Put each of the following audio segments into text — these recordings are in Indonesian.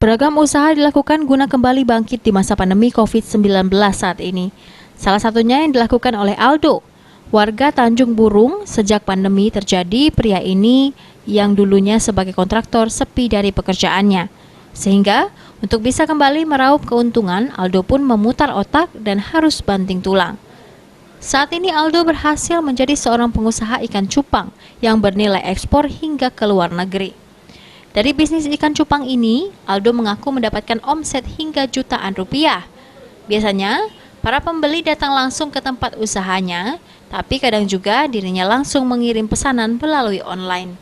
Beragam usaha dilakukan guna kembali bangkit di masa pandemi COVID-19 saat ini. Salah satunya yang dilakukan oleh Aldo, warga Tanjung Burung. Sejak pandemi terjadi, pria ini yang dulunya sebagai kontraktor sepi dari pekerjaannya. Sehingga untuk bisa kembali meraup keuntungan, Aldo pun memutar otak dan harus banting tulang. Saat ini Aldo berhasil menjadi seorang pengusaha ikan cupang yang bernilai ekspor hingga ke luar negeri. Dari bisnis ikan cupang ini, Aldo mengaku mendapatkan omset hingga jutaan rupiah. Biasanya, para pembeli datang langsung ke tempat usahanya, tapi kadang juga dirinya langsung mengirim pesanan melalui online.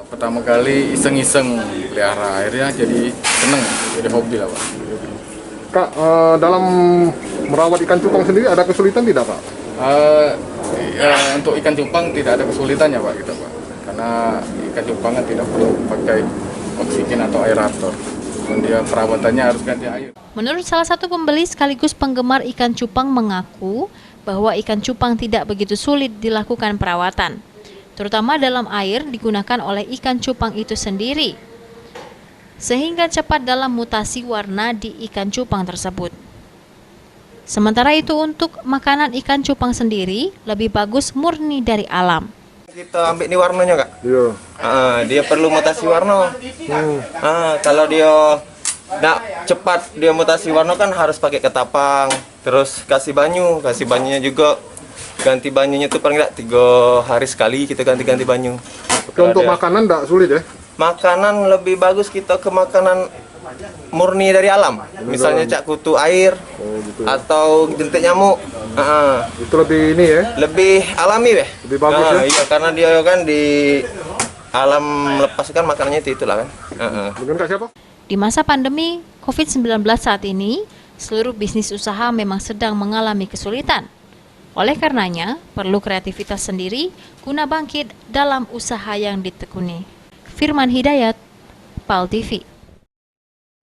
Pertama kali iseng-iseng pelihara, akhirnya jadi seneng, jadi hobi lah Pak. Kak, dalam merawat ikan cupang sendiri ada kesulitan tidak Pak? Untuk ikan cupang tidak ada kesulitannya Pak, kita Pak. Karena ikan cupang kan tidak perlu pakai oksigen atau aerator. Dan dia perawatannya harus ganti air. Menurut salah satu pembeli sekaligus penggemar ikan cupang mengaku bahwa ikan cupang tidak begitu sulit dilakukan perawatan. Terutama dalam air digunakan oleh ikan cupang itu sendiri, sehingga cepat dalam mutasi warna di ikan cupang tersebut. Sementara itu untuk makanan ikan cupang sendiri lebih bagus murni dari alam. Kita ambil nih warnanya Kak. Iya. Dia perlu mutasi warna. Kalau dia nak cepat dia mutasi warna kan harus pakai ketapang, terus kasih banyunya juga. Ganti banyunya tuh paling enggak 3 hari sekali kita ganti banyu. Untuk makanan tidak sulit ya? Makanan lebih bagus kita ke makanan murni dari alam. Misalnya cak kutu air gitu ya. Atau jentik nyamuk. Itu lebih ini ya? Lebih alami deh. Lebih bagus ya? Iya, karena dia kan di alam lepas kan makanannya itulah kan. Dengan Kak siapa? Di masa pandemi COVID-19 saat ini, seluruh bisnis usaha memang sedang mengalami kesulitan. Oleh karenanya, perlu kreativitas sendiri guna bangkit dalam usaha yang ditekuni. Firman Hidayat, PAL TV.